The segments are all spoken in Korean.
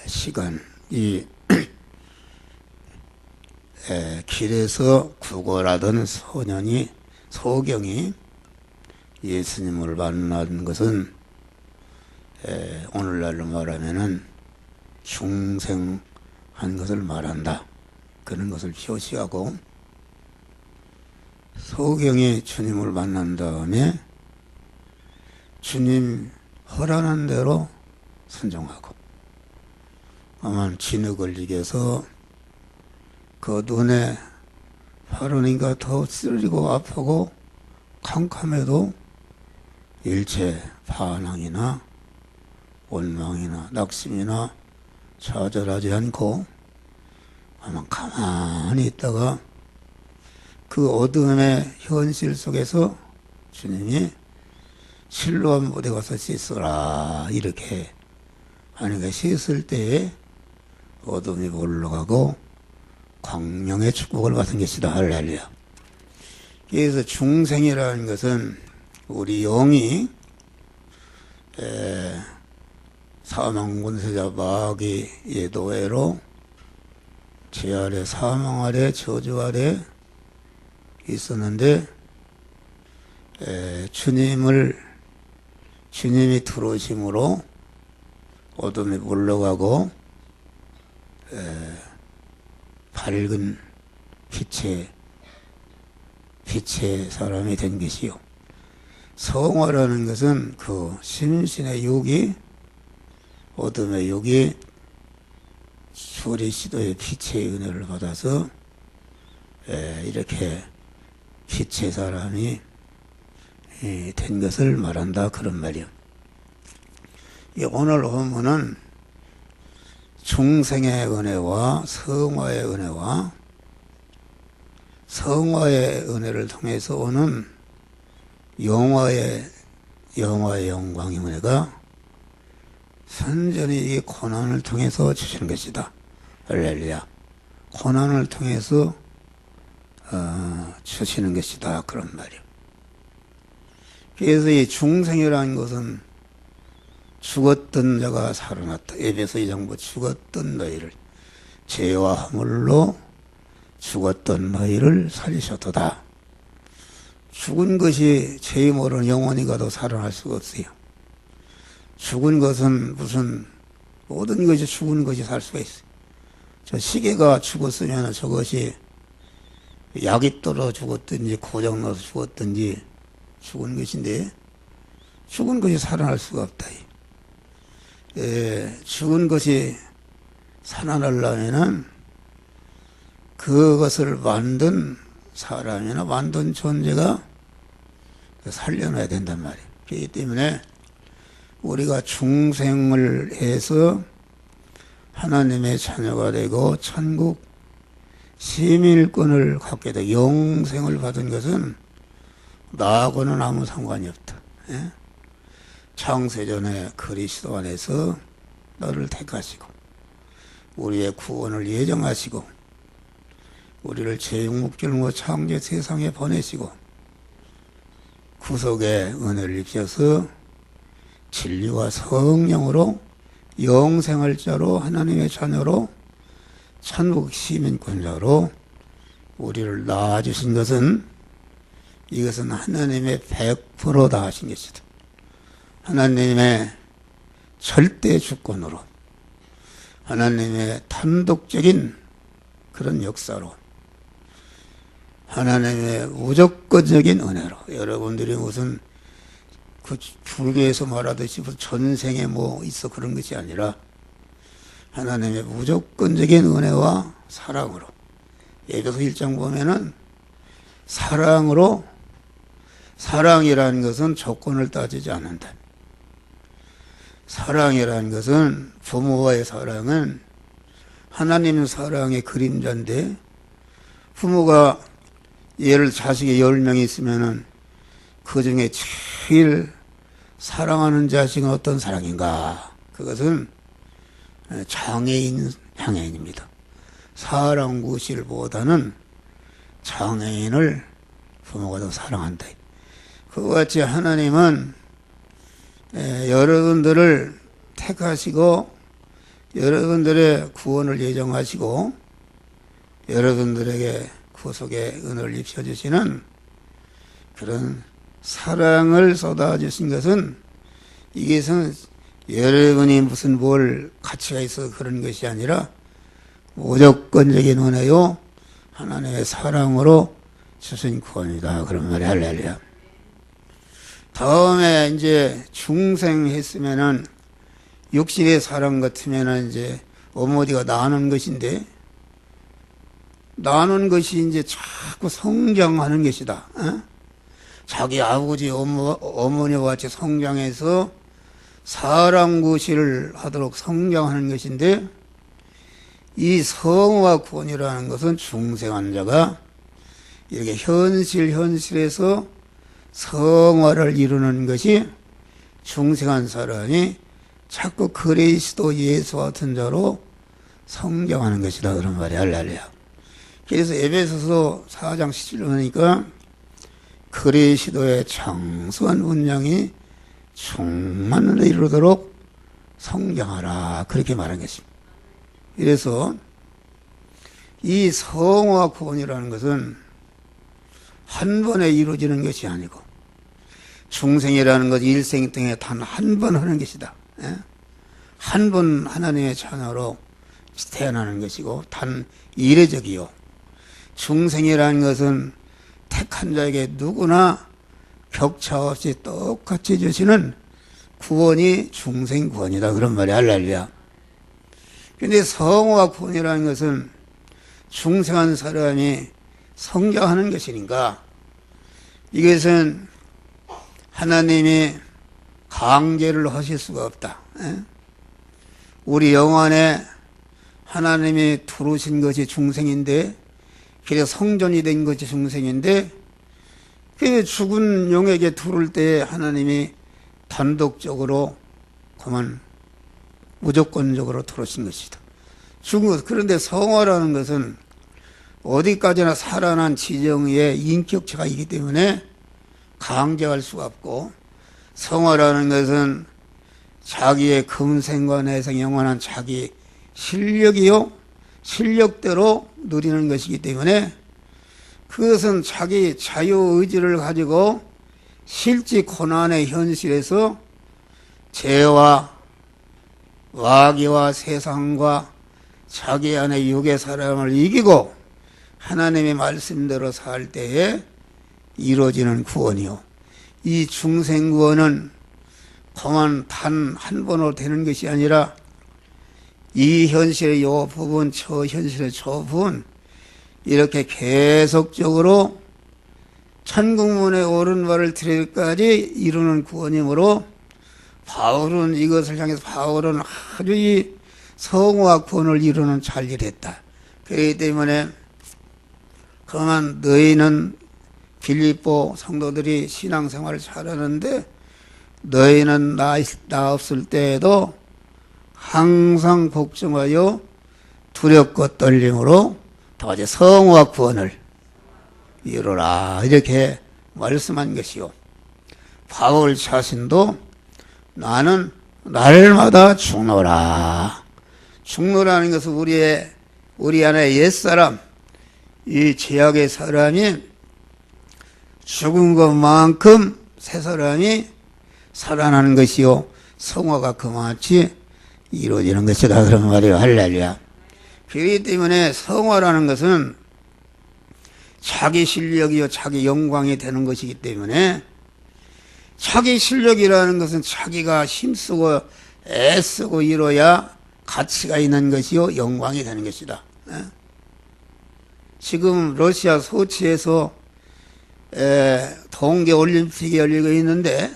시간, 이 길에서 구걸하던 소경이 예수님을 만난 것은 오늘날로 말하면은 중생한 것을 말한다. 그런 것을 표시하고, 소경이 주님을 만난 다음에 주님 허락한 대로 순종하고, 아마 진흙을 이겨서 그 눈에 바르니까 더 쓰리고 아프고 캄캄해도 일체 반항이나 원망이나 낙심이나 좌절하지 않고 아마 가만히 있다가 그 어둠의 현실 속에서 주님이 실로암 못에 가서 씻어라 이렇게 하니까 씻을 때에 어둠이 물러가고 광명의 축복을 받은 것이다. 할렐루야. 그래서 중생이라는 것은 우리 영이 사망 권세자 마귀의 노예로 죄 아래, 사망 아래, 저주 아래 있었는데 주님이 들어오심으로 어둠이 물러가고 밝은 빛의 사람이 된 것이요. 성화라는 것은 그 심신의 육이, 어둠의 육이 수리시도의 빛의 은혜를 받아서 이렇게 빛의 사람이 된 것을 말한다. 그런 말이요. 오늘 본문은 중생의 은혜와 성화의 은혜와 성화의 은혜를 통해서 오는 영화의 영광의 은혜가 선전히 이 고난을 통해서 주시는 것이다. 할렐루야. 고난을 통해서 주시는 것이다. 그런 말이요. 그래서 이 중생이라는 것은 죽었던 자가 살아났다. 에베소 2장부 죽었던 너희를, 죄와 허물로 죽었던 너희를 살리셨도다. 죽은 것이 죄 모르는 영혼이 가도 살아날 수가 없어요. 죽은 것은 모든 것이 죽은 것이 살 수가 있어요. 저 시계가 죽었으면 저것이 약이 떨어 죽었든지 고장 나서 죽었든지 죽은 것인데, 죽은 것이 살아날 수가 없다. 죽은 것이 살아나려면은 그것을 만든 사람이나 만든 존재가 살려놔야 된단 말이에요. 그렇기 때문에 우리가 중생을 해서 하나님의 자녀가 되고 천국 시민권을 갖게 되고 영생을 받은 것은 나하고는 아무 상관이 없다. 창세전에 그리스도 안에서 너를 택하시고 우리의 구원을 예정하시고 우리를 죄육목줄로 창조 세상에 보내시고 구속의 은혜를 입혀서 진리와 성령으로 영생할 자로 하나님의 자녀로 천국 시민권자로 우리를 낳아주신 것은, 이것은 하나님의 100%다 하신 것이다. 하나님의 절대 주권으로, 하나님의 단독적인 그런 역사로, 하나님의 무조건적인 은혜로, 여러분들이 무슨 그 불교에서 말하듯이 전생에 뭐 있어 그런 것이 아니라 하나님의 무조건적인 은혜와 사랑으로, 에베소 1장 보면은 사랑으로, 사랑이라는 것은 조건을 따지지 않는다. 사랑이라는 것은, 부모와의 사랑은 하나님 사랑의 그림자인데, 부모가 예를 자식이 10명이 있으면은 그 중에 제일 사랑하는 자식은 어떤 사랑인가? 그것은 장애인 향연입니다. 사랑구실보다는 장애인을 부모가 더 사랑한다. 그와 같이 하나님은 여러분들을 택하시고 여러분들의 구원을 예정하시고 여러분들에게 구속의 은혜를 입혀주시는 그런 사랑을 쏟아주신 것은 이것은 여러분이 무슨 뭘 가치가 있어서 그런 것이 아니라 무조건적인 은혜요 하나님의 사랑으로 주신 구원이다. 그런 말이 할렐루야. 다음에 이제 중생했으면은 육신의 사람 같으면은 이제 어머니가 나는 것인데 나는 것이 이제 자꾸 성장하는 것이다. 어? 자기 아버지 어머니와 같이 성장해서 사람 구실을 하도록 성장하는 것인데 이 성화 구원이라는 것은 중생한 자가 이렇게 현실에서 성화를 이루는 것이 중생한 사람이 자꾸 그리스도 예수 같은 자로 성장하는 것이다. 그런 말이 할렐루야. 그래서 에베소서 4장 17절 보니까 그리스도의 장수한 분량이 충만을 이루도록 성장하라. 그렇게 말한 것입니다. 그래서 이 성화 구원이라는 것은 한 번에 이루어지는 것이 아니고 중생이라는 것이 일생 동에 단 한 번 하는 것이다. 한 번 하나님의 자녀로 태어나는 것이고 단 이례적이요. 중생이라는 것은 택한 자에게 누구나 격차 없이 똑같이 주시는 구원이 중생 구원이다. 그런 말이 할렐루야. 근데 성화 구원이라는 것은 중생한 사람이 성장하는 것이니까 이것은 하나님이 강제를 하실 수가 없다. 우리 영안에 하나님이 두르신 것이 중생인데 그래서 성전이 된 것이 중생인데 그 죽은 용에게 두를 때 하나님이 단독적으로 그만 무조건적으로 두르신 것이다. 죽은 것. 그런데 성화라는 것은 어디까지나 살아난 지정의 인격체가 있기 때문에 강제할 수가 없고 성화라는 것은 자기의 금생과 내생 영원한 자기 실력이요 실력대로 누리는 것이기 때문에 그것은 자기 자유의지를 가지고 실제 고난의 현실에서 죄와 마귀와 세상과 자기 안의 육의 사람을 이기고 하나님의 말씀대로 살 때에 이루어지는 구원이요. 이 중생구원은 그만 단 한 번으로 되는 것이 아니라 이 현실의 요 부분, 저 현실의 저 부분 이렇게 계속적으로 천국문에 오른 바를 들일까지 이루는 구원이므로 바울은 이것을 향해서 바울은 아주 이 성화 구원을 이루는 잘일을 했다. 그렇기 때문에 그만 너희는 빌립보 성도들이 신앙생활을 잘하는데 너희는 나 없을 때에도 항상 복종하여 두렵고 떨림으로 다시 성화 구원을 이루라 이렇게 말씀한 것이요. 바울 자신도 나는 날마다 죽노라. 죽노라는 것은 우리 안에 옛사람 이 죄악의 사람이 죽은 것만큼 새 사람이 살아나는 것이요 성화가 그만치 이루어지는 것이다. 그런 말이에요. 할렐루야. 그렇기 때문에 성화라는 것은 자기 실력이요 자기 영광이 되는 것이기 때문에 자기 실력이라는 것은 자기가 힘쓰고 애쓰고 이뤄야 가치가 있는 것이요 영광이 되는 것이다. 지금 러시아 소치에서 동계올림픽이 열리고 있는데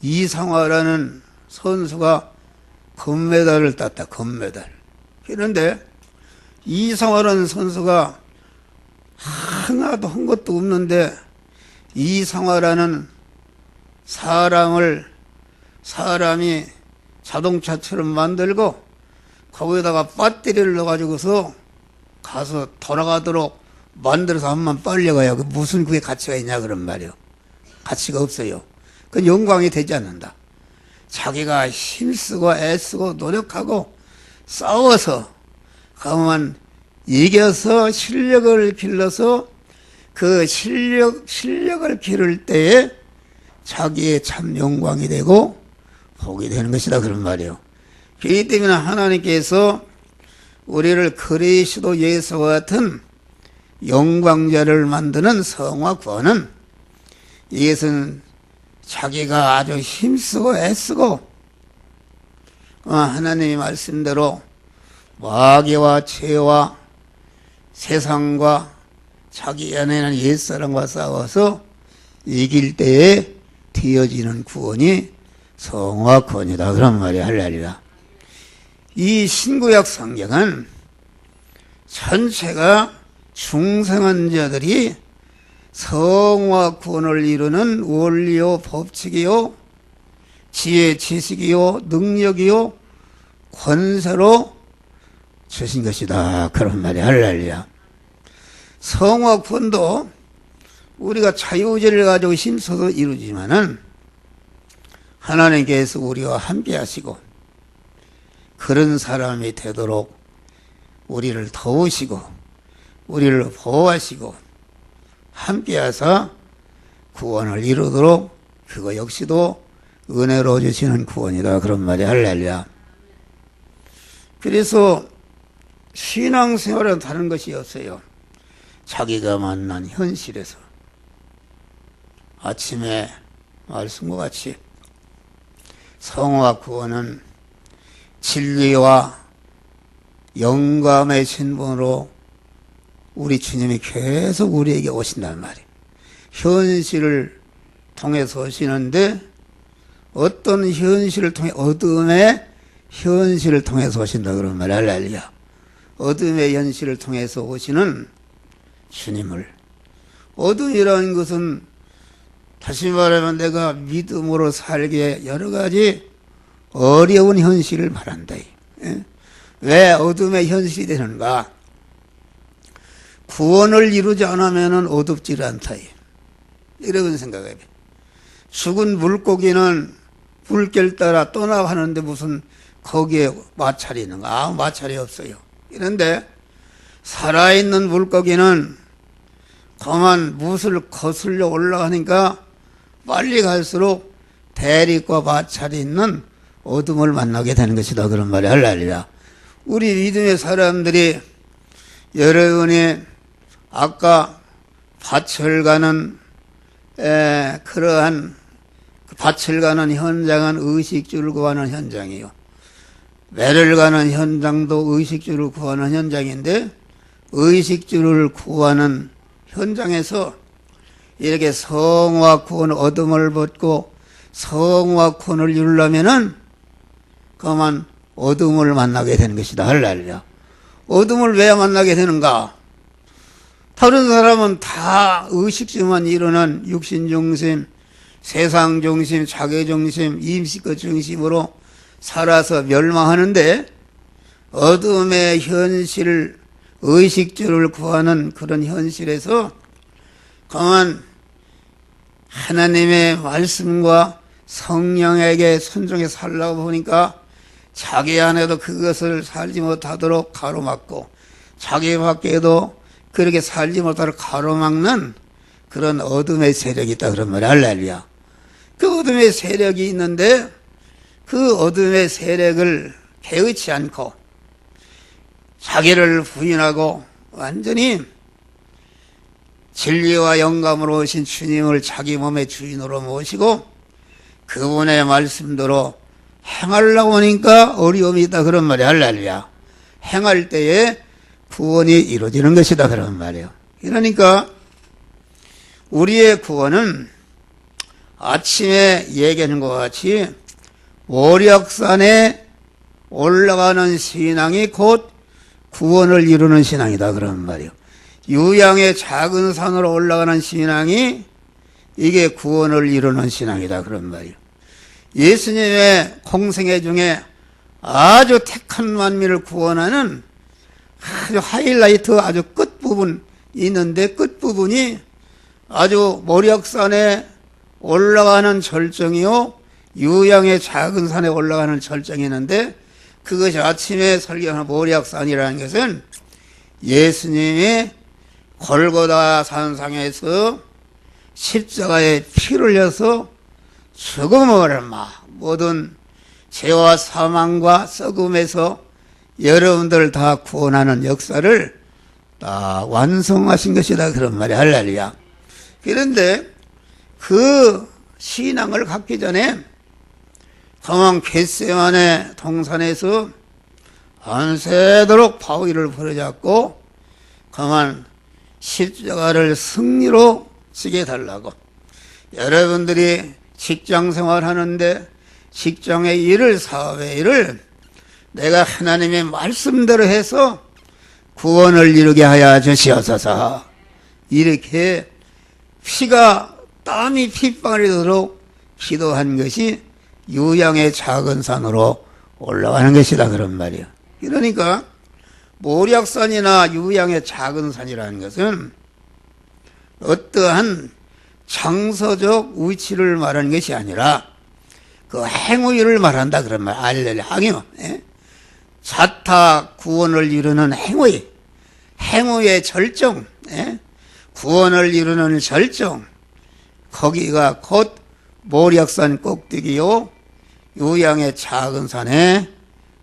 이상화라는 선수가 금메달을 땄다. 금메달. 그런데 이상화라는 선수가 하나도 한 것도 없는데 이상화라는 사람이 자동차처럼 만들고 거기다가 배터리를 넣어가지고서 가서 돌아가도록 만들어서 한번 빨리 가요. 무슨 그게 가치가 있냐 그런 말이요. 가치가 없어요. 그건 영광이 되지 않는다. 자기가 힘쓰고 애쓰고 노력하고 싸워서 가만 이겨서 실력을 길러서 그 실력을 기를 때에 자기의 참 영광이 되고 복이 되는 것이다 그런 말이에요. 그렇기 때문에 하나님께서 우리를 그리스도 예수와 같은 영광자를 만드는 성화 구원은 이것은 자기가 아주 힘쓰고 애쓰고 하나님의 말씀대로 마귀와 죄와 세상과 자기 안에는 옛사람과 싸워서 이길 때에 되어지는 구원이 성화 구원이다 그런 말이야. 할렐루야. 이 신구약 성경은 전체가 중생한 자들이 성화 구원을 이루는 원리요 법칙이요 지혜 지식이요 능력이요 권세로 주신 것이다 그런 말이야. 할렐루야. 성화 구원도 우리가 자유의지를 가지고 힘써서 이루지만은 하나님께서 우리와 함께 하시고 그런 사람이 되도록 우리를 도우시고 우리를 보호하시고 함께 하사 구원을 이루도록 그거 역시도 은혜로 주시는 구원이다 그런 말이 할렐루야. 그래서 신앙생활은 다른 것이 없어요. 자기가 만난 현실에서 아침에 말씀과 같이 성화 구원은 진리와 영감의 신분으로 우리 주님이 계속 우리에게 오신단 말이에요. 현실을 통해서 오시는데 어떤 현실을 통해 어둠의 현실을 통해서 오신다 그런 말이야. 할렐루야. 어둠의 현실을 통해서 오시는 주님을 어둠이라는 것은 다시 말하면 내가 믿음으로 살기에 여러 가지 어려운 현실을 말한다. 왜 어둠의 현실이 되는가? 구원을 이루지 않으면 어둡지 않다. 이런 생각해요. 죽은 물고기는 물결 따라 떠나가는데 무슨 거기에 마찰이 있는가? 아무 마찰이 없어요. 그런데 살아있는 물고기는 그만 못을 거슬려 올라가니까 빨리 갈수록 대립과 마찰이 있는 어둠을 만나게 되는 것이다 그런 말이 할렐루야. 우리 믿음의 사람들이 여러분이 아까 밭을 가는 그러한 밭을 가는 현장은 의식주를 구하는 현장이요. 매를 가는 현장도 의식주를 구하는 현장인데 의식주를 구하는 현장에서 이렇게 성화 구원 어둠을 벗고 성화 구원을 이루려면은 그만 어둠을 만나게 되는 것이다. 할렐루야. 어둠을 왜 만나게 되는가? 다른 사람은 다 의식주만 이루는 육신중심, 세상중심, 자기중심, 임시껏 중심으로 살아서 멸망하는데 어둠의 현실, 의식주를 구하는 그런 현실에서 그만 하나님의 말씀과 성령에게 순종해 살라고 보니까 자기 안에도 그것을 살지 못하도록 가로막고 자기 밖에도 그렇게 살지 못하도록 가로막는 그런 어둠의 세력이 있다 그런 말이야. 할렐루야. 그 어둠의 세력이 있는데 그 어둠의 세력을 개의치 않고 자기를 부인하고 완전히 진리와 영감으로 오신 주님을 자기 몸의 주인으로 모시고 그분의 말씀대로 행하려고 하니까 어려움이 있다 그런 말이야. 할렐루야. 행할 때에 구원이 이루어지는 것이다 그런 말이에요. 그러니까 우리의 구원은 아침에 얘기하는 것 같이 오력산에 올라가는 신앙이 곧 구원을 이루는 신앙이다 그런 말이에요. 유양의 작은 산으로 올라가는 신앙이 이게 구원을 이루는 신앙이다 그런 말이에요. 예수님의 공생애 중에 아주 택한 만민을 구원하는 아주 하이라이트 아주 끝부분 있는데 끝부분이 아주 모력산에 올라가는 절정이요 유양의 작은 산에 올라가는 절정이 있는데 그것이 아침에 설교하는 모략산이라는 것은 예수님이 골고다 산상에서 십자가에 피를 흘려서 죽음을 모든 죄와 사망과 썩음에서 여러분들을 다 구원하는 역사를 다 완성하신 것이다 그런 말이야. 할렐루야. 그런데 그 신앙을 갖기 전에 가만 겟세마네 동산에서 안새도록 바위를 부르짖고 가만 십자가를 승리로 지게 달라고. 여러분들이 직장 생활하는데 직장의 일을, 사업의 일을 내가 하나님의 말씀대로 해서 구원을 이루게 하여 주시옵소서. 이렇게 피가 땀이 핏방울이 되도록 기도한 것이 유양의 작은 산으로 올라가는 것이다 그런 말이야. 그러니까 모략산이나 유양의 작은 산이라는 것은 어떠한 장소적 위치를 말하는 것이 아니라 그 행위를 말한다 그런 말. 알렐루야. 행위. 자타 구원을 이루는 행위. 행위의 절정. 구원을 이루는 절정. 거기가 곧 모략산 꼭대기요 유양의 작은 산의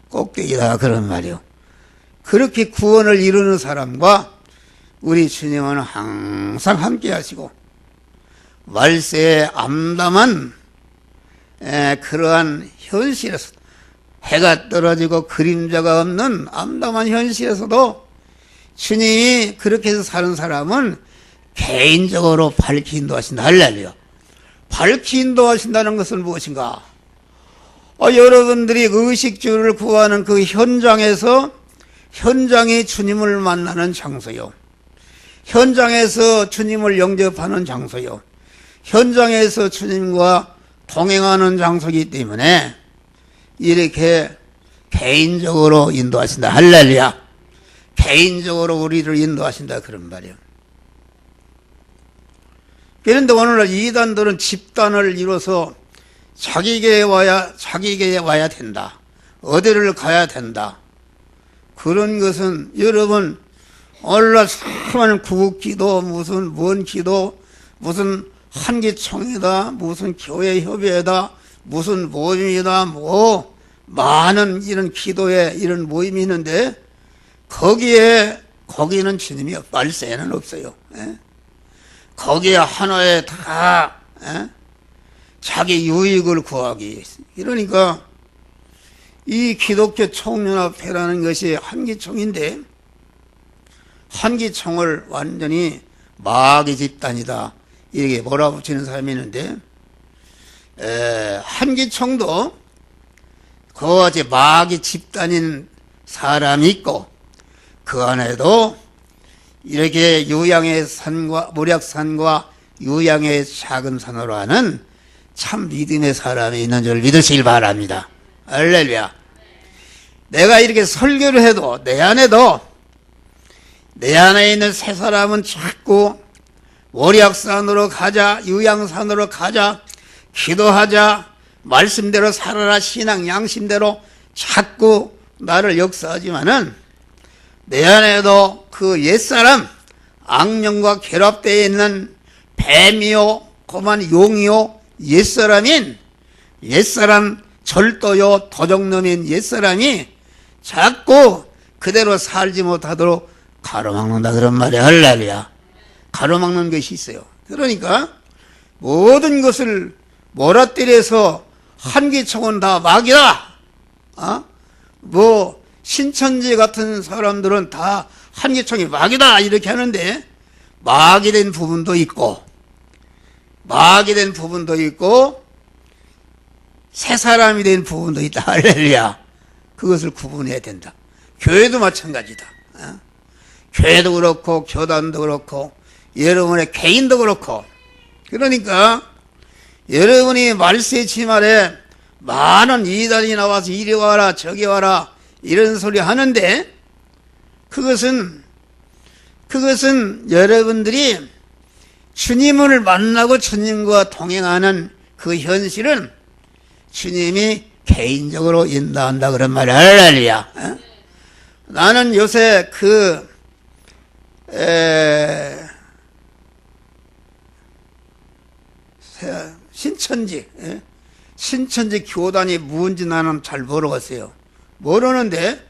꼭대기다 그런 말이요. 그렇게 구원을 이루는 사람과 우리 주님은 항상 함께 하시고 말세에 암담한 그러한 현실에서 해가 떨어지고 그림자가 없는 암담한 현실에서도 주님이 그렇게 해서 사는 사람은 개인적으로 밝히 인도하신다. 할렐루야. 밝히 인도하신다는 것은 무엇인가? 여러분들이 의식주를 구하는 그 현장에서 현장이 주님을 만나는 장소요. 현장에서 주님을 영접하는 장소요. 현장에서 주님과 동행하는 장소이기 때문에 이렇게 개인적으로 인도하신다. 할렐루야. 개인적으로 우리를 인도하신다 그런 말이에요. 그런데 오늘날 이단들은 집단을 이뤄서 자기에게 와야 된다. 어디를 가야 된다. 그런 것은 여러분 오늘날 수많은 구국기도 무슨 뭔 기도 무슨 한기총이다 무슨 교회협의회다 무슨 모임이다 뭐 많은 이런 기도에 이런 모임이 있는데 거기는 주님이 말세에는 없어요. 거기에 하나에 다 자기 유익을 구하기. 그러니까 이 기독교 총연합회라는 것이 한기총인데 한기총을 완전히 마귀 집단이다 이렇게 몰아붙이는 사람이 있는데 한기총도 그와 같이 마귀 집단인 사람이 있고 그 안에도 이렇게 유양의 산과 모략산과 유양의 작은 산으로 하는 참 믿음의 사람이 있는 줄 믿으시길 바랍니다. 할렐루야. 내가 이렇게 설교를 해도 내 안에 있는 세 사람은 자꾸 모략산으로 가자 유양산으로 가자 기도하자 말씀대로 살아라 신앙 양심대로 자꾸 나를 역사하지만은 내 안에도 그 옛사람 악령과 결합되어 있는 뱀이요 고만 용이요 옛사람인 옛사람 절도요 도적놈인 옛사람이 자꾸 그대로 살지 못하도록 가로막는다 그런 말이야. 할렐루야. 가로막는 것이 있어요. 그러니까 모든 것을 몰아때려서 한기총은 다 마귀다. 신천지 같은 사람들은 다 한기총이 마귀다 이렇게 하는데 마귀된 부분도 있고 새 사람이 된 부분도 있다. 할렐루야. 그것을 구분해야 된다. 교회도 마찬가지다. 교회도 그렇고 교단도 그렇고 여러분의 개인도 그렇고 그러니까 여러분이 말세 지말에 많은 이단이 나와서 이리 와라 저기 와라 이런 소리 하는데 그것은 여러분들이 주님을 만나고 주님과 동행하는 그 현실은 주님이 개인적으로 인도한다 그런 말이야. 할렐루야. 나는 요새 신천지 교단이 뭔지 나는 잘 모르겠어요. 모르는데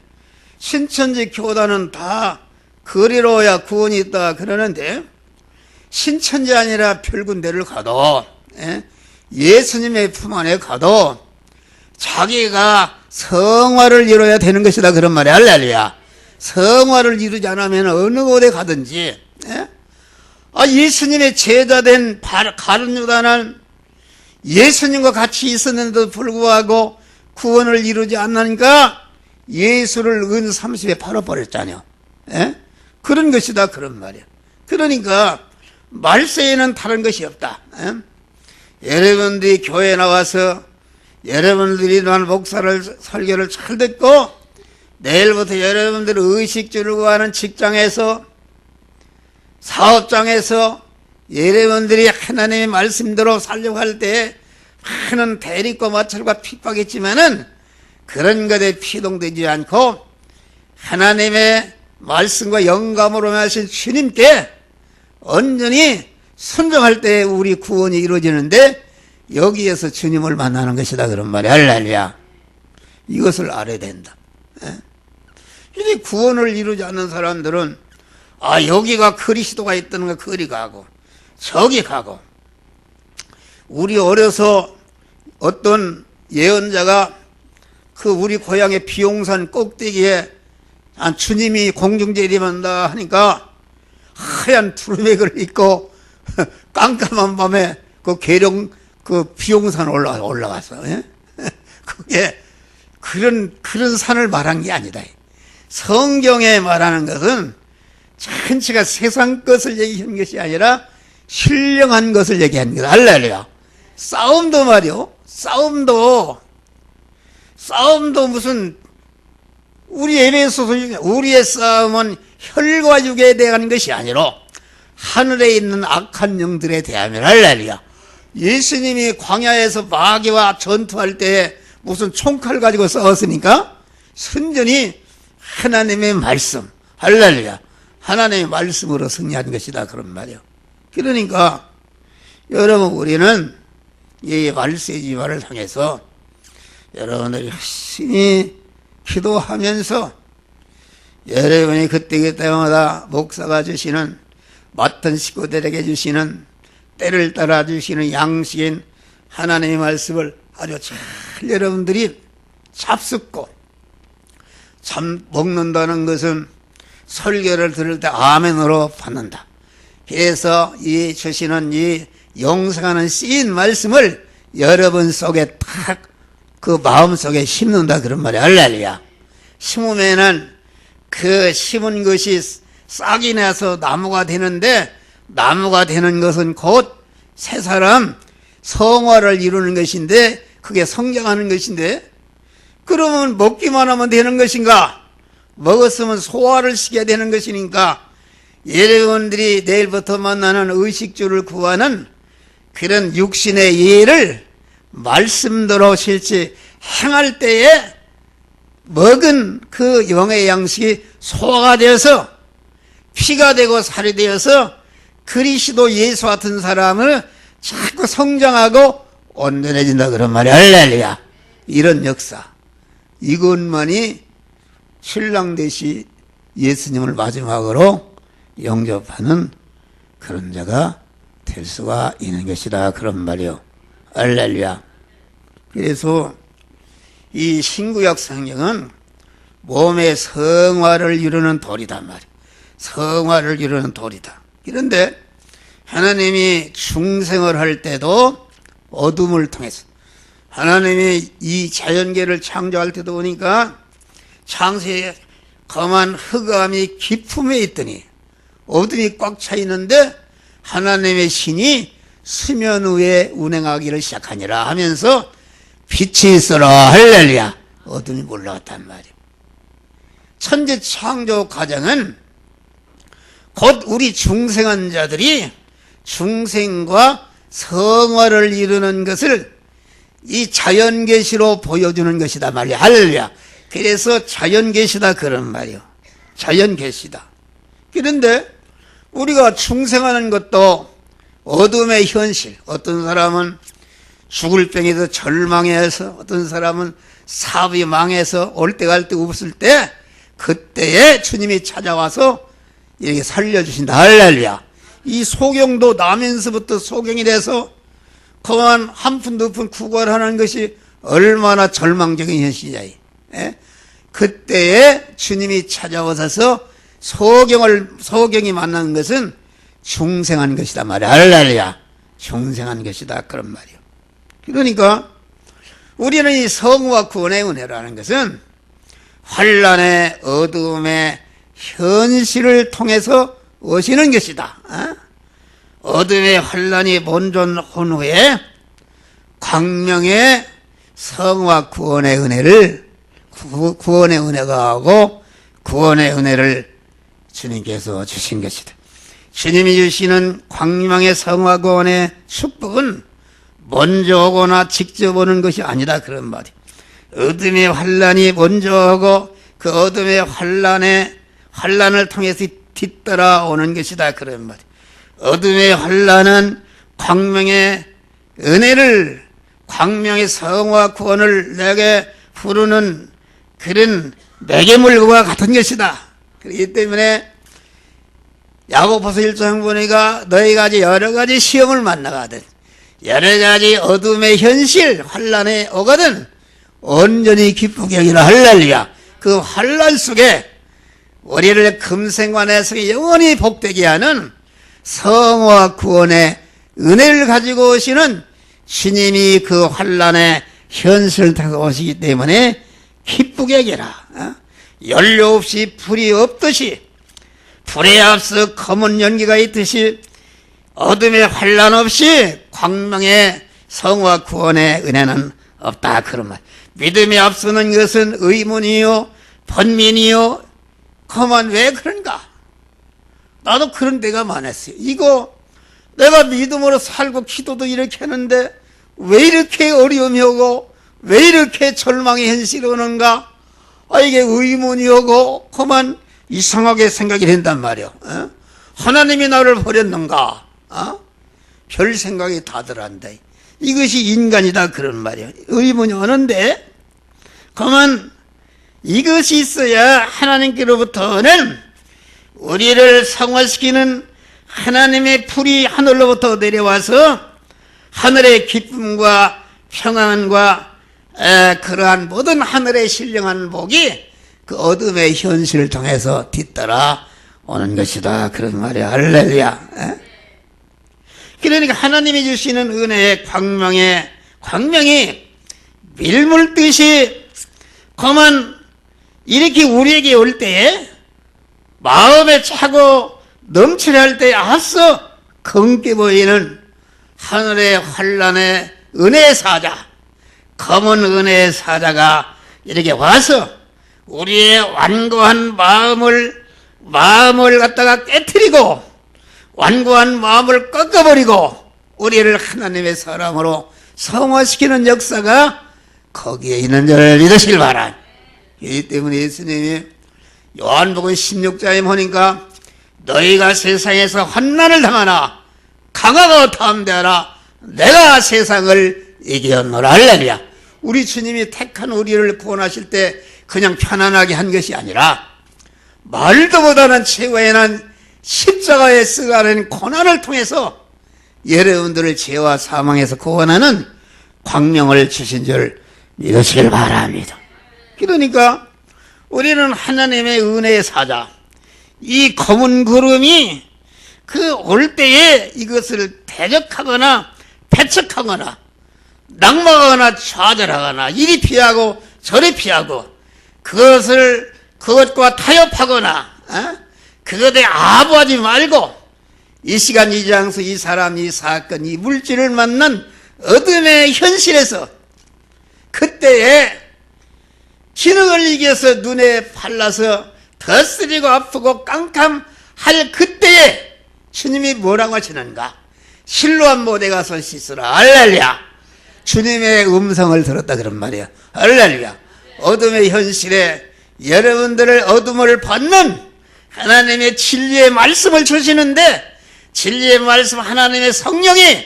신천지 교단은 다 거리로야 구원이 있다 그러는데, 신천지 아니라 별군 데를 가도 예수님의 품 안에 가도 자기가 성화를 이뤄야 되는 것이다 그런 말이야. 할렐루야. 성화를 이루지 않으면 어느 곳에 가든지 예수님의 제자된 가룟 유다는 예수님과 같이 있었는데도 불구하고 구원을 이루지 않으니까 예수를 은 30에 팔아버렸잖아요. 그런 것이다 그런 말이야. 그러니까 말세에는 다른 것이 없다. 여러분들이 교회에 나와서 여러분들이 난 목사를 설교를 잘 듣고 내일부터 여러분들이 의식주를 구하는 직장에서 사업장에서 여러분들이 하나님의 말씀대로 살려고 할 때 많은 대립과 마찰과 핍박이 있지만은 그런 것에 피동되지 않고 하나님의 말씀과 영감으로 하신 주님께 온전히 순종할 때 우리 구원이 이루어지는데, 여기에서 주님을 만나는 것이다 그런 말이야. 할렐루야. 이것을 알아야 된다. 이 구원을 이루지 않는 사람들은 여기가 그리스도가 있다는 거 그리 가고 저기 가고. 우리 어려서 어떤 예언자가 우리 고향의 비용산 꼭대기에 주님이 공중재림한다 하니까 하얀 두루맥을 입고 깜깜한 밤에 계룡 비용산 올라갔어. 그게 그런 산을 말한 게 아니다. 성경에 말하는 것은 전체가 세상 것을 얘기하는 것이 아니라 신령한 것을 얘기하는 거다. 할렐루야. 싸움도 말이요. 싸움도 무슨 우리 에베소서 우리의 싸움은 혈과 육에 대한 것이 아니라 하늘에 있는 악한 영들에 대하면. 할렐루야. 예수님이 광야에서 마귀와 전투할 때 무슨 총칼 가지고 싸웠으니까 순전히 하나님의 말씀, 할렐루야, 하나님의 말씀으로 승리한 것이다 그런 말이에요. 그러니까 여러분, 우리는 이 말세지화를 향해서 여러분들이 열심히 기도하면서 여러분이 그때마다 목사가 주시는, 맡은 식구들에게 주시는, 때를 따라 주시는 양식인 하나님의 말씀을 아주 잘 여러분들이 잡숫고, 참 먹는다는 것은 설교를 들을 때 아멘으로 받는다. 그래서 이 주시는 이 영생하는 씨인 말씀을 여러분 속에 탁 그 마음 속에 심는다 그런 말이야. 할렐루야. 심으면은 그 심은 것이 싹이 나서 나무가 되는데, 나무가 되는 것은 곧 새 사람 성화를 이루는 것인데, 그게 성장하는 것인데, 그러면 먹기만 하면 되는 것인가? 먹었으면 소화를 시켜야 되는 것이니까 여러분들이 내일부터 만나는 의식주를 구하는 그런 육신의 예를 말씀대로 실제 행할 때에 먹은 그 영의 양식이 소화가 되어서 피가 되고 살이 되어서 그리스도 예수 같은 사람을 자꾸 성장하고 온전해진다 그런 말이야. 할렐루야. 이런 역사, 이것만이 신랑 되시 예수님을 마지막으로 영접하는 그런 자가 될 수가 있는 것이다 그런 말이요. 할렐루야. 그래서 이 신구약 성경은 몸의 성화를 이루는 돌이단 말이야. 성화를 이루는 돌이다. 그런데 하나님이 중생을 할 때도 어둠을 통해서, 하나님이 이 자연계를 창조할 때도 보니까 창세에 검한 흑암이 깊음에 있더니 어둠이 꽉 차 있는데 하나님의 신이 수면 위에 운행하기를 시작하니라 하면서 빛이 있어라. 할렐루야. 어둠이 올라갔단 말이에요. 천지 창조 과정은 곧 우리 중생한 자들이 중생과 성화를 이루는 것을 이 자연계시로 보여주는 것이다 말이야. 할렐루야. 그래서 자연계시다 그런 말이요. 자연계시다. 그런데 우리가 중생하는 것도 어둠의 현실. 어떤 사람은 죽을 병에서 절망해서, 어떤 사람은 사업이 망해서 올 때 갈 때 없을 때, 그때에 주님이 찾아와서 이렇게 살려주신다. 할렐루야. 이 소경도 나면서부터 소경이 돼서 그만 한 푼 두 푼 구걸하는 것이 얼마나 절망적인 현실이냐. 그때에 주님이 찾아오셔서 소경이 만난 것은 중생한 것이다 말이야. 할렐루야. 중생한 것이다 그런 말이요. 그러니까 우리는 이 성부와 구원의 은혜라는 것은 환난의 어둠의 현실을 통해서 오시는 것이다. 어둠의 환난이 본존한 후에 광명의 성과 구원의 은혜를 구원의 은혜가 하고 구원의 은혜를 주님께서 주신 것이다. 주님이 주시는 광명의 성화 구원의 축복은 먼저 오거나 직접 오는 것이 아니다 그런 말이에요. 어둠의 환난이 먼저 오고 그 어둠의 환난을 통해서 뒤따라 오는 것이다 그런 말이에요. 어둠의 환난은 광명의 은혜를, 광명의 성화 구원을 내게 부르는 그런 매개물과 같은 것이다. 그렇기 때문에 야고보서 1장 보니까 너희가 이제 여러 가지 시험을 만나거든, 여러 가지 어둠의 현실 환난에 오거든 온전히 기쁘게 여기라. 할렐루야. 그 환난 속에 우리를 금생관에서 영원히 복되게 하는 성화 구원의 은혜를 가지고 오시는 주님이 그 환난의 현실을 타고 오시기 때문에 기쁘게 여기라. 연료 없이 불이 없듯이, 불에 앞서 검은 연기가 있듯이 어둠의 환난 없이 광명의 성화 구원의 은혜는 없다 그런 말. 믿음에 앞서는 것은 의문이요 번민이요. 그만 왜 그런가? 나도 그런 데가 많았어요. 이거 내가 믿음으로 살고 기도도 이렇게 하는데 왜 이렇게 어려움이 오고 왜 이렇게 절망의 현실이 오는가? 이게 의문이 오고 그만 이상하게 생각이 된단 말이야. 하나님이 나를 버렸는가? 별 생각이 다들 이것이 인간이다 그런 말이야. 의문이 오는데 그러면 이것이 있어야 하나님께로부터는 우리를 성화시키는 하나님의 불이 하늘로부터 내려와서 하늘의 기쁨과 평안과 그러한 모든 하늘의 신령한 복이 그 어둠의 현실을 통해서 뒤따라 오는 것이다 그런 말이야. 할렐루야. 그러니까 하나님이 주시는 은혜의 광명이 밀물듯이 그만 이렇게 우리에게 올 때에 마음에 차고 넘칠할 때에 앞서 검게 보이는 하늘의 환란의 은혜의 사자, 검은 은혜의 사자가 이렇게 와서 우리의 완고한 마음을 갖다가 깨트리고 완고한 마음을 꺾어버리고 우리를 하나님의 사람으로 성화시키는 역사가 거기에 있는 줄 믿으시길 바랍니다. 이 때문에 예수님이 요한복음 16장에 보니까 너희가 세상에서 환난을 당하나 강하고 담대하라 내가 세상을 이겼노라. 할렐루야. 우리 주님이 택한 우리를 구원하실 때 그냥 편안하게 한 것이 아니라 말도 못하는 최고의 난 십자가에 쓰가는 고난을 통해서 여러분들을 죄와 사망에서 구원하는 광명을 주신 줄 믿으시길 바랍니다. 그러니까 우리는 하나님의 은혜의 사자, 이 검은 구름이 그 올 때에 이것을 대적하거나 배척하거나 낙마하거나 좌절하거나 이리 피하고 저리 피하고 그것과 타협하거나 그것에 아부하지 말고 이 시간 이 장소 이 사람 이 사건 이 물질을 만난 어둠의 현실에서 그때에 기능을 이겨서 눈에 팔라서 더 쓰리고 아프고 깜깜할 그때에 주님이 뭐라고 하시는가? 실로암 못에 가서 씻으라. 할렐루야. 주님의 음성을 들었다 그런 말이야. 할렐루야. 어둠의 현실에 여러분들을 어둠을 받는 하나님의 진리의 말씀을 주시는데, 진리의 말씀 하나님의 성령이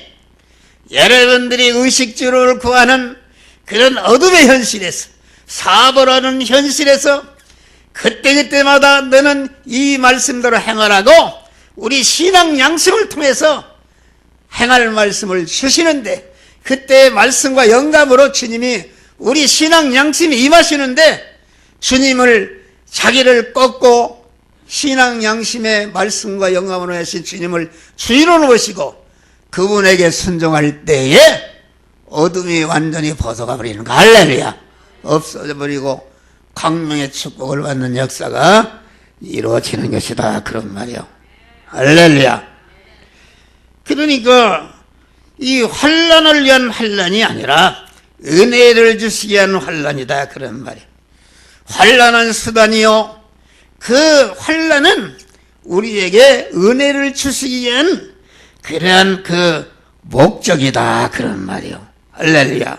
여러분들이 의식주를 구하는 그런 어둠의 현실에서, 사보라는 현실에서 그때그때마다 너는 이 말씀대로 행하라고 우리 신앙 양심을 통해서 행할 말씀을 주시는데, 그때의 말씀과 영감으로 주님이 우리 신앙 양심이 임하시는데, 주님을 자기를 꺾고 신앙 양심의 말씀과 영감으로 하신 주님을 주인으로 모시고 그분에게 순종할 때에 어둠이 완전히 벗어가 버리는 거. 할렐루야. 없어져 버리고 광명의 축복을 받는 역사가 이루어지는 것이다 그런 말이요. 할렐루야. 그러니까 이 환난을 위한 환난이 아니라 은혜를 주시기 위한 환난이다 그런 말이에요. 환난은 수단이요, 그 환난은 우리에게 은혜를 주시기 위한 그러한 그 목적이다 그런 말이요. 할렐루야.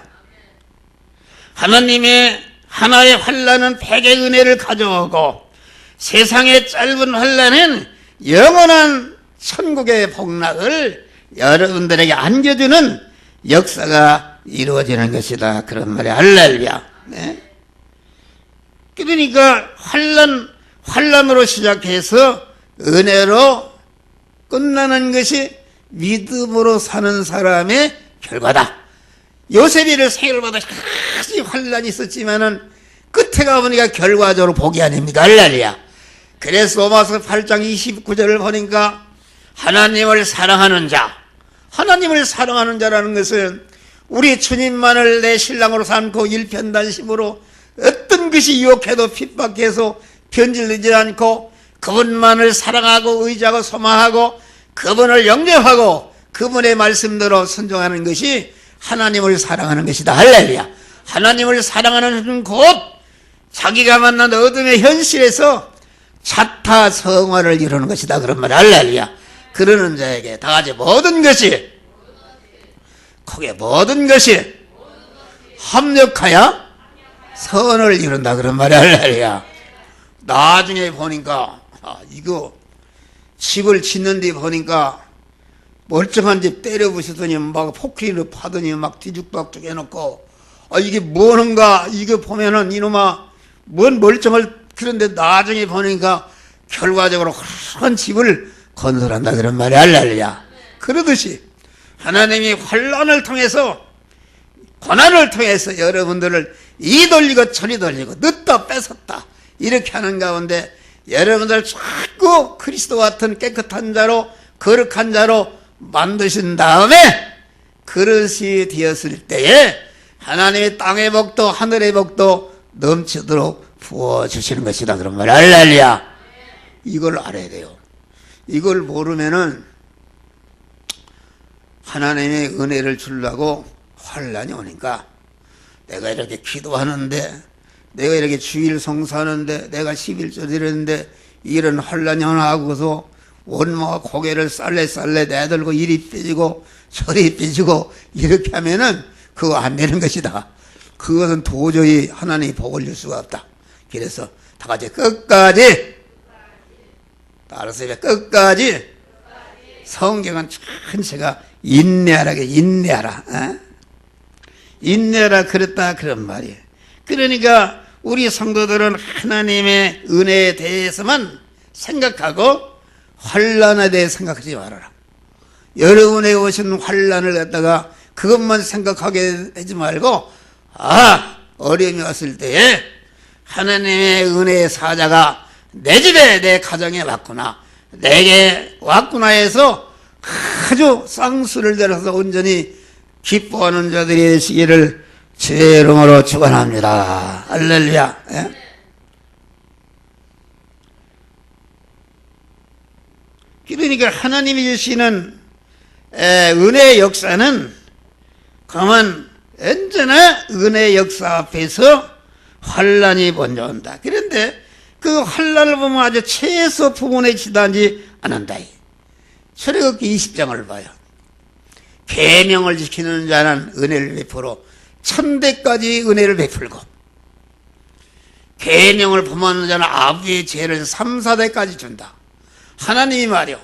하나님의 하나의 환난은 백의 은혜를 가져오고, 세상의 짧은 환난은 영원한 천국의 복락을 여러분들에게 안겨주는 역사가 이루어지는 것이다 그런 말이야. 할렐루야. 네? 그러니까 환난으로 시작해서 은혜로 끝나는 것이 믿음으로 사는 사람의 결과다. 요셉이를 생을 받아 아주 환난이 있었지만은 끝에 가보니까 결과적으로 복이 아닙니까? 할렐루야. 그래서 로마서 8장 29절을 보니까 하나님을 사랑하는 자, 하나님을 사랑하는 자라는 것은 우리 주님만을 내 신랑으로 삼고 일편단심으로 어떤 것이 유혹해도 핍박해서 변질되지 않고 그분만을 사랑하고 의지하고 소망하고 그분을 영접하고 그분의 말씀대로 순종하는 것이 하나님을 사랑하는 것이다. 할렐루야. 하나님을 사랑하는 곧 자기가 만난 어둠의 현실에서 자타 성화를 이루는 것이다 그런 말. 할렐루야. 그러는 자에게 다 같이 모든 것이 크게 모든 것이 합력하여 선을 이룬다 그런 말이야. 할렐루야. 나중에 보니까 이거 집을 짓는 데 보니까 멀쩡한 집 때려 부시더니 막 포크리를 파더니 막 뒤죽박죽 해놓고 이게 뭐는가 이거 보면은 이놈아 뭔 멀쩡할, 그런데 나중에 보니까 결과적으로 큰 집을 건설한다 그런 말이야. 할렐루야. 그러듯이 하나님이 환난을 통해서 고난을 통해서 여러분들을 이 돌리고 저리 돌리고 늦다 뺏었다 이렇게 하는 가운데 여러분들 자꾸 그리스도 같은 깨끗한 자로 거룩한 자로 만드신 다음에 그릇이 되었을 때에 하나님의 땅의 복도 하늘의 복도 넘치도록 부어주시는 것이다 그런 말이야. 할렐루야. 이걸 알아야 돼요. 이걸 모르면은 하나님의 은혜를 주려고 환난이 오니까 내가 이렇게 기도하는데, 내가 이렇게 주일 성사하는데, 내가 11조 드렸는데 이런 환난이 하나 하고서 원모가 고개를 쌀래쌀래 내들고 이리 삐지고 저리 삐지고 이렇게 하면은 그거 안 되는 것이다. 그것은 도저히 하나님이 복을 줄 수가 없다. 그래서 다 같이 끝까지 따라서 끝까지 성경은 전체가 인내하라. 인내하라 그랬다 그런 말이에요. 그러니까 우리 성도들은 하나님의 은혜에 대해서만 생각하고 환난에 대해 생각하지 말아라. 여러분에게 오신 환난을 갖다가 그것만 생각하게 하지 말고 어려움이 왔을 때에 하나님의 은혜의 사자가 내 집에 내 가정에 왔구나, 내게 왔구나 해서 아주 쌍수를 들어서 온전히 기뻐하는 자들이 되시기를 주의 이름으로 축원합니다. 할렐루야. 예? 그러니까 하나님이 주시는 은혜의 역사는 그만 언제나 은혜의 역사 앞에서 환난이 먼저 온다. 그런데 그 환난을 보면 아주 최소 부분에 지나지 않는다. 출애굽기 20장을 봐요. 계명을 지키는 자는 은혜를 베풀어 천대까지 은혜를 베풀고, 계명을 범하는 자는 아부의 죄를 3, 4대까지 준다. 하나님이 말이요,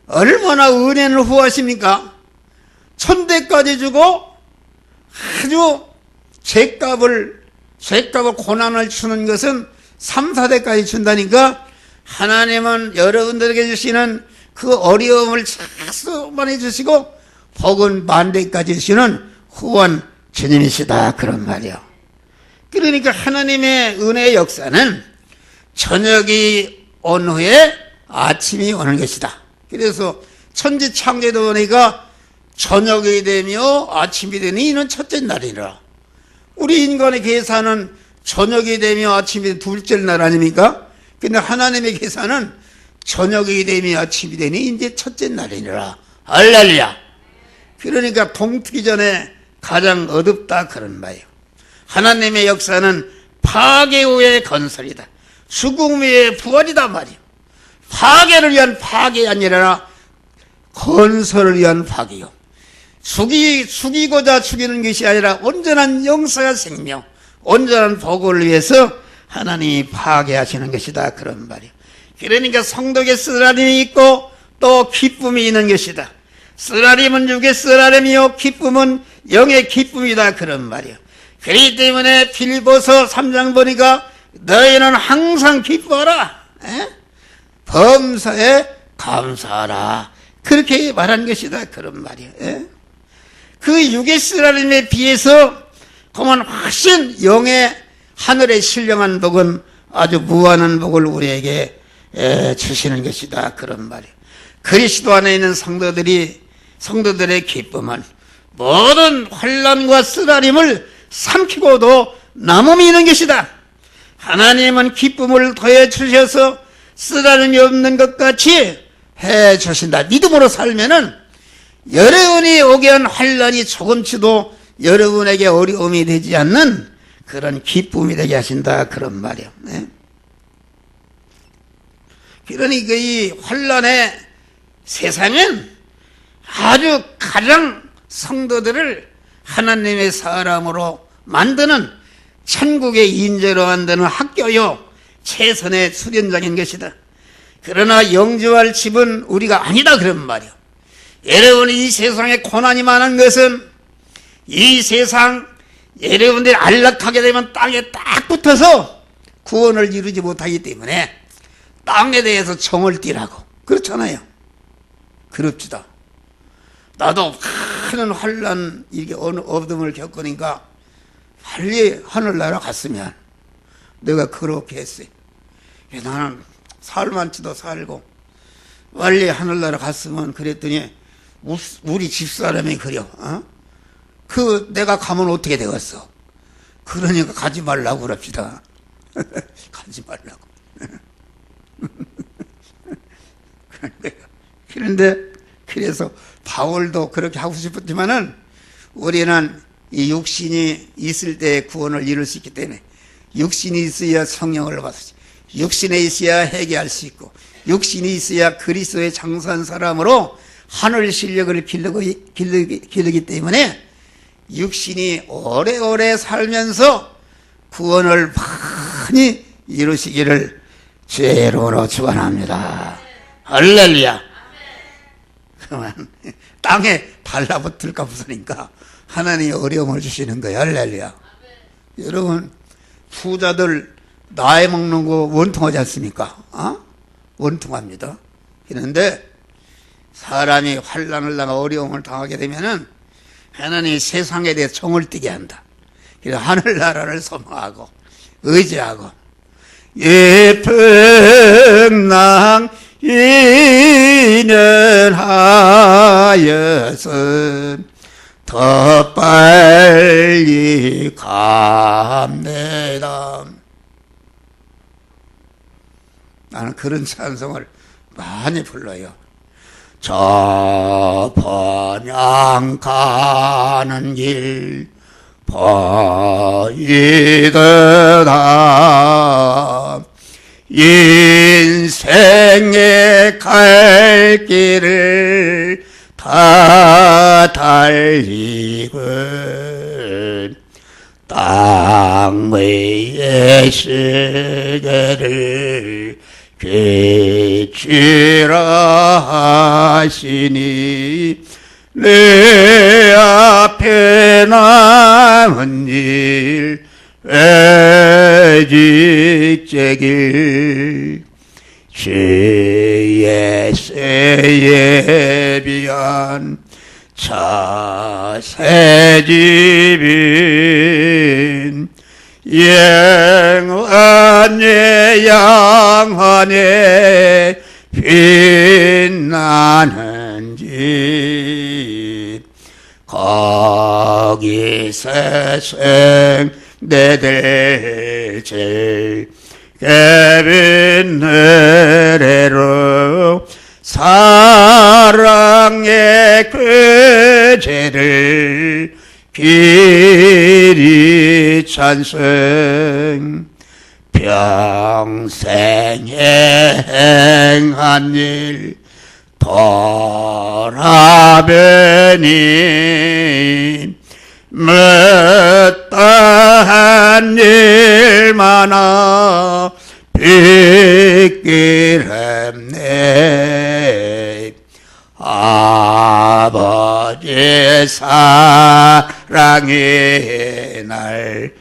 얼마나 은혜를 후하십니까? 천대까지 주고 아주 죄값을 고난을 주는 것은 3, 4대까지 준다니까, 하나님은 여러분들에게 주시는 그 어려움을 자꾸 많이 주시고 복은 만대까지 주시는 후한 주님이시다, 그런 말이요. 그러니까 하나님의 은혜의 역사는 저녁이 온 후에 아침이 오는 것이다. 그래서 천지 창조도 보니까 저녁이 되며 아침이 되니 이는 첫째 날이라. 우리 인간의 계산은 저녁이 되며 아침이 되니 둘째 날 아닙니까? 근데 하나님의 계산은 저녁이 되며 아침이 되니 이제 첫째 날이라. 할렐루야. 그러니까 동트기 전에 가장 어둡다, 그런 말이에요. 하나님의 역사는 파괴 후의 건설이다. 죽음 후의 부활이다 말이에요. 파괴를 위한 파괴가 아니라 건설을 위한 파괴요. 죽이고자 죽이는 것이 아니라 온전한 영생의 생명, 온전한 복을 위해서 하나님이 파괴하시는 것이다, 그런 말이에요. 그러니까 성도에게 쓰라림이 있고 또 기쁨이 있는 것이다. 쓰라림은 육의 쓰라림이요 기쁨은 영의 기쁨이다, 그런 말이에요. 그렇기 때문에 빌립보서 3장 보니까 너희는 항상 기뻐하라, 범사에 감사하라, 그렇게 말한 것이다, 그런 말이에요. 그 육의 쓰라림에 비해서 그만 훨씬 영의 하늘의 신령한 복은 아주 무한한 복을 우리에게 주시는 것이다, 그런 말이에요. 그리스도 안에 있는 성도들의 기쁨은 모든 환난과 쓰라림을 삼키고도 남음이 있는 것이다. 하나님은 기쁨을 더해 주셔서 쓰라림이 없는 것 같이 해 주신다. 믿음으로 살면은 여러분이 오게 한 환난이 조금치도 여러분에게 어려움이 되지 않는 그런 기쁨이 되게 하신다, 그런 말이에요. 그러니까 이 환난의 세상은 아주 가장 성도들을 하나님의 사람으로 만드는, 천국의 인재로 만드는 학교요 최선의 수련장인 것이다. 그러나 영주할 집은 우리가 아니다, 그런 말이요. 여러분이 이 세상에 고난이 많은 것은 이 세상 여러분들이 안락하게 되면 땅에 딱 붙어서 구원을 이루지 못하기 때문에 땅에 대해서 정을 띠라고 그렇잖아요. 그럽시다. 나도 큰 환난, 이게 어느 어둠을 겪으니까 빨리 하늘나라 갔으면 내가 그렇게 했어요. 나는 살만치도 살고 빨리 하늘나라 갔으면 그랬더니 우리 집사람이 그려. 그 내가 가면 어떻게 되겠어? 그러니까 가지 말라고 그럽시다. 가지 말라고. 그런데 그래서 바울도 그렇게 하고 싶었지만은 우리는 이 육신이 있을 때 구원을 이룰 수 있기 때문에 육신이 있어야 성령을 받으시, 육신에 있어야 회개할 수 있고 육신이 있어야 그리스도의 장사한 사람으로 하늘 실력을 기르기 때문에 육신이 오래오래 살면서 구원을 많이 이루시기를 주의 이름으로 축원합니다. 할렐루야. 그만 땅에 달라붙을까 보니까 하나님이 어려움을 주시는 거예요. 할렐루야. 여러분, 부자들 나이 먹는 거 원통하지 않습니까? 원통합니다. 그런데 사람이 환난을 당하고 어려움을 당하게 되면은 하나님이 세상에 대해 정을 띠게 한다. 그래서 하늘나라를 소망하고 의지하고 예풍낭 인연하여서 더 빨리 갑니다. 나는 그런 찬송을 많이 불러요. 저 번향 가는 길 보이더라. 인생의 갈 길을 다 달리고 땅 위의 시계를 비추라 하시니 내 앞에 남은 일 외직제길 주의 예비한 차새집인 영원의 양환에 빛나는 집 거기서 생내들 제일 깨빈 노래로 사랑의 그 죄를 길이 찬송 평생 행한 일 돌아보니 못다한 일 많아 빗길 없네 아버지의 사랑이 날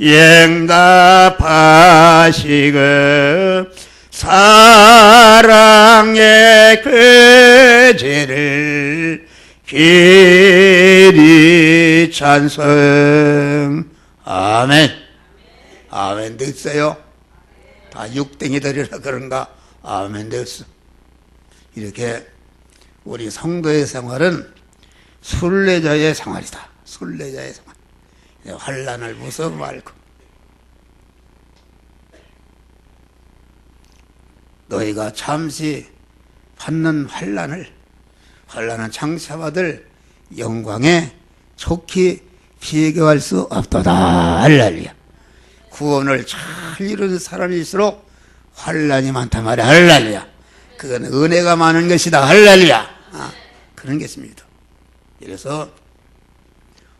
응답하시고 사랑의 그 죄를 길이 찬송 아멘. 아멘 됐어요? 다 육댕이 들이라 그런가? 아멘 됐어. 이렇게 우리 성도의 생활은 순례자의 생활이다. 순례자의 생활. 환난을 무서워 말고 너희가 잠시 받는 환난은 장차받을 영광에 좋게 비교할 수 없도다. 할렐루야. 구원을 잘 이루는 사람일수록 환난이 많단 말이야. 할렐루야. 그건 은혜가 많은 것이다. 할렐루야. 그런 게 있습니다. 그래서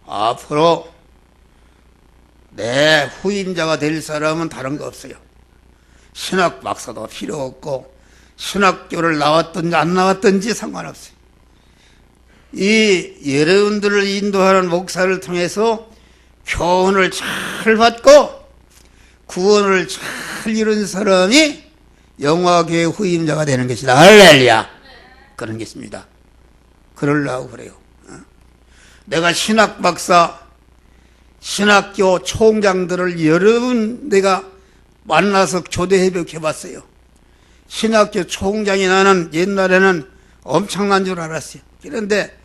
앞으로 내 후임자가 될 사람은 다른 거 없어요. 신학 박사도 필요 없고 신학교를 나왔든지 안 나왔든지 상관없어요. 이 여러분들을 인도하는 목사를 통해서 교훈을 잘 받고 구원을 잘 이룬 사람이 영화교회 후임자가 되는 것이다. 할렐루야. 그런 게 있습니다. 그러려고 그래요. 내가 신학 박사, 신학교 총장들을 여러 분 내가 만나서 교대 회복해 봤어요. 신학교 총장이 나는 옛날에는 엄청난 줄 알았어요. 그런데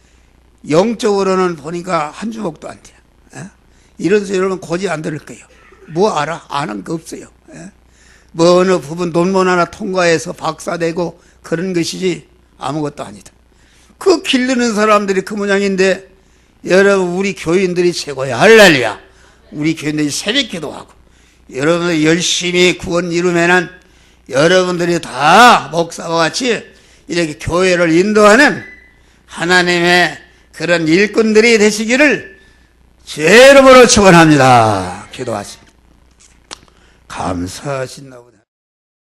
영적으로는 보니까 한 주먹도 안 돼요. 이런 소리는 고지 안 들을 거예요. 뭐 알아? 아는 거 없어요. 뭐 어느 부분 논문 하나 통과해서 박사 되고 그런 것이지 아무것도 아니다. 그 기르는 사람들이 그 모양인데 여러분 우리 교인들이 최고야. 할렐루야. 우리 교인들이 새벽 기도하고 여러분들이 열심히 구원 이루면은 여러분들이 다 목사와 같이 이렇게 교회를 인도하는 하나님의 그런 일꾼들이 되시기를 제 이름으로 축원합니다. 기도하십니다. 감사하신다.